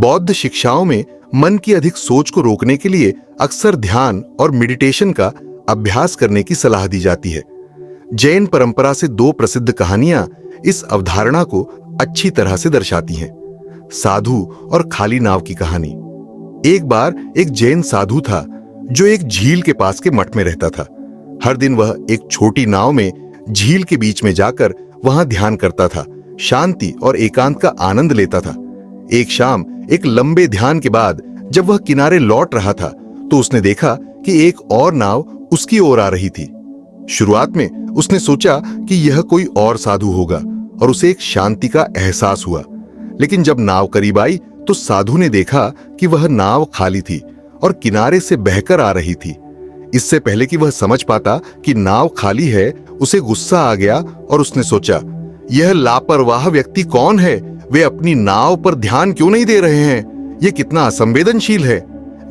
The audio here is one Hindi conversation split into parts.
बौद्ध शिक्षाओं में मन की अधिक सोच को रोकने के लिए अक्सर ध्यान और मेडिटेशन का अभ्यास करने की सलाह दी जाती है। जैन परंपरा से दो प्रसिद्ध कहानियां इस अवधारणा को अच्छी तरह से दर्शाती हैं। साधु और खाली नाव की कहानी। एक बार एक जैन साधु था जो एक झील के पास के मठ में रहता था। हर दिन वह एक छोटी नाव में झील के बीच में जाकर वहां ध्यान करता था, शांति और एकांत का आनंद लेता था। एक शाम एक लंबे ध्यान के बाद जब वह किनारे लौट रहा था तो उसने देखा कि एक और नाव उसकी ओर आ रही थी। शुरुआत में उसने सोचा कि यह कोई और साधु होगा और उसे एक शांति का एहसास हुआ। लेकिन जब नाव करीब आई तो साधु ने देखा कि वह नाव खाली थी और किनारे से बहकर आ रही थी। इससे पहले कि वह समझ पाता कि नाव खाली है, उसे गुस्सा आ गया और उसने सोचा, यह लापरवाह व्यक्ति कौन है? वे अपनी नाव पर ध्यान क्यों नहीं दे रहे हैं? यह कितना असंवेदनशील है।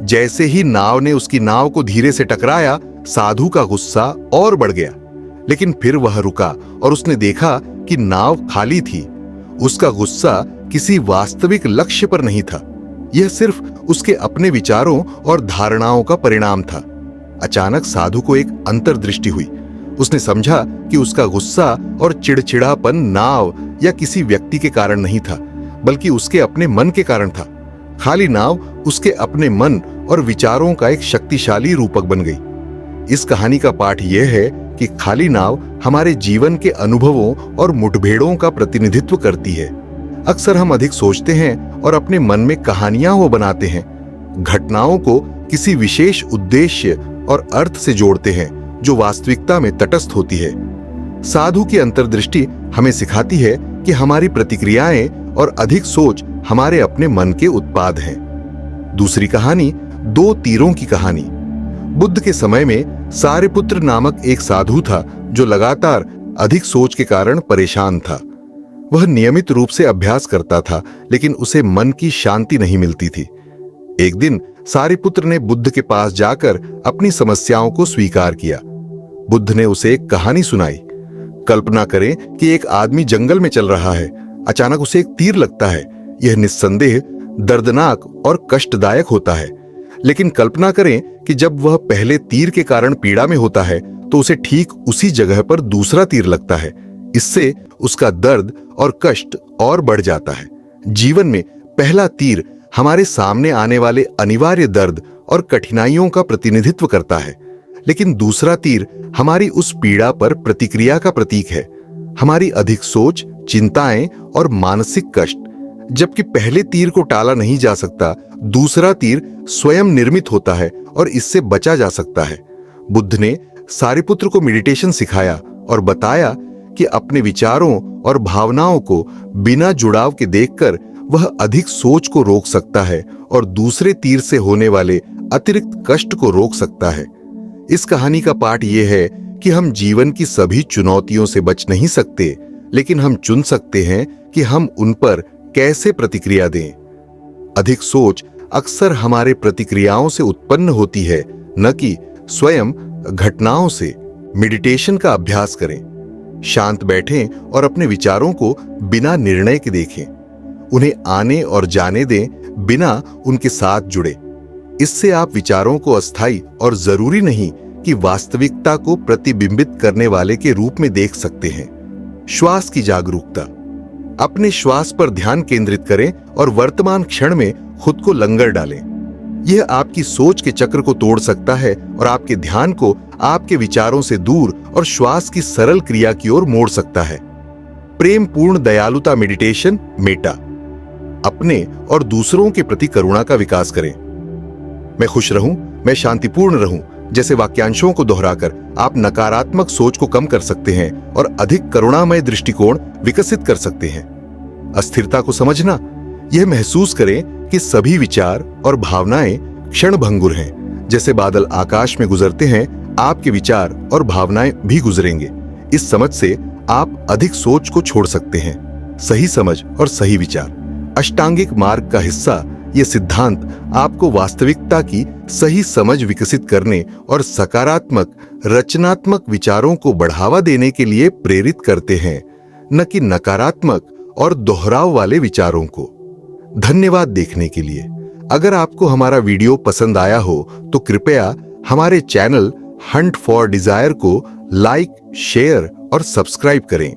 जैसे ही नाव ने उसकी नाव को धीरे से टकराया, साधु का गुस्सा और बढ़ गया। लेकिन फिर वह रुका और उसने देखा कि नाव खाली थी। उसका गुस्सा किसी वास्तविक लक्ष्य पर नहीं था, यह सिर्फ उसके अपने विचारों और धारणाओं का परिणाम था। अचानक साधु को एक अंतर्दृष्टि हुई। उसने समझा कि उसका गुस्सा और चिड़चिड़ापन नाव या किसी व्यक्ति के कारण नहीं था, बल्कि उसके अपने मन के कारण था। खाली नाव उसके अपने मन और विचारों का एक शक्तिशाली रूपक बन गई। इस कहानी का पाठ यह है कि खाली नाव हमारे जीवन के अनुभवों और मुठभेड़ों का प्रतिनिधित्व करती है। अक्सर हम अधिक सोचते हैं और अपने मन में कहानियां वो बनाते हैं, घटनाओं को किसी विशेष उद्देश्य और अर्थ से जोड़ते हैं जो वास्तविकता में तटस्थ होती है। साधु की अंतर्दृष्टि हमें सिखाती है कि हमारी प्रतिक्रियाएं और अधिक सोच हमारे अपने मन के उत्पाद हैं। दूसरी कहानी दो तीरों की कहानी। बुद्ध के समय में सारिपुत्र नामक एक साधु था जो लगातार अधिक सोच के कारण परेशान था। वह नियमित रूप से अभ्यास करता था, लेकिन उसे मन की शांति नहीं मिलती थी। एक दिन सारिपुत्र ने बुद्ध के पास जाकर अपनी समस्याओं को स्वीकार किया। बुद्ध ने उसे एक कहानी सुनाई। कल्पना करें कि एक आदमी जंगल में चल रहा है। अचानक उसे एक तीर लगता है। यह निस्संदेह दर्दनाक और कष्टदायक होता है। लेकिन कल्पना करें कि जब वह पहले तीर के कारण पीड़ा में होता है तो उसे ठीक उसी जगह पर दूसरा तीर लगता है। इससे उसका दर्द और कष्ट और बढ़ जाता है। जीवन में पहला तीर हमारे सामने आने वाले अनिवार्य दर्द और कठिनाइयों का प्रतिनिधित्व करता है, लेकिन दूसरा तीर हमारी उस पीड़ा पर प्रतिक्रिया का प्रतीक है, हमारी अधिक सोच, चिंताएं और मानसिक कष्ट। जबकि पहले तीर को टाला नहीं जा सकता, दूसरा तीर स्वयं निर्मित होता है और इससे बचा जा सकता है। बुद्ध ने सारिपुत्र को मेडिटेशन सिखाया और बताया कि अपने विचारों और भावनाओं को बिना जुड़ाव के देखकर वह अधिक सोच को रोक सकता है और दूसरे तीर से होने वाले अतिरिक्त कष्ट को रोक सकता है। इस कहानी का पाठ यह है कि हम जीवन की सभी चुनौतियों से बच नहीं सकते, लेकिन हम चुन सकते हैं कि हम उन पर कैसे प्रतिक्रिया दें। अधिक सोच अक्सर हमारे प्रतिक्रियाओं से उत्पन्न होती है, न कि स्वयं घटनाओं से। मेडिटेशन का अभ्यास करें। शांत बैठें और अपने विचारों को बिना निर्णय के देखें। उन्हें आने और जाने दें, बिना उनके साथ जुड़े। इससे आप विचारों को अस्थायी और जरूरी नहीं कि वास्तविकता को प्रतिबिंबित करने वाले के रूप में देख सकते हैं। श्वास की जागरूकता। अपने श्वास पर ध्यान केंद्रित करें और वर्तमान क्षण में खुद को लंगर डालें। यह आपकी सोच के चक्र को तोड़ सकता है और आपके ध्यान को आपके विचारों से दूर और श्वास की सरल क्रिया की ओर मोड़ सकता है। प्रेम पूर्ण दयालुता मेडिटेशन, मेटा। अपने और दूसरों के प्रति करुणा का विकास करें। मैं खुश रहूं, मैं शांतिपूर्ण रहूं जैसे वाक्यांशों को दोहराकर आप नकारात्मक सोच को कम कर सकते हैं और अधिक करुणामय दृष्टिकोण विकसित कर सकते हैं। अस्थिरता को समझना। यह महसूस करें कि सभी विचार और भावनाएं क्षणभंगुर हैं। जैसे बादल आकाश में गुजरते हैं, आपके विचार और भावनाएं भी गुजरेंगे। इस समझ से आप अधिक सोच को छोड़ सकते हैं। सही समझ और सही विचार। अष्टांगिक मार्ग का हिस्सा ये सिद्धांत आपको वास्तविकता की सही समझ विकसित करने और सकारात्मक, रचनात्मक विचारों को बढ़ावा देने के लिए प्रेरित करते हैं, न कि नकारात्मक और दोहराव वाले विचारों को। धन्यवाद देखने के लिए। अगर आपको हमारा वीडियो पसंद आया हो तो कृपया हमारे चैनल हंट फॉर डिजायर को लाइक, शेयर और सब्सक्राइब करें।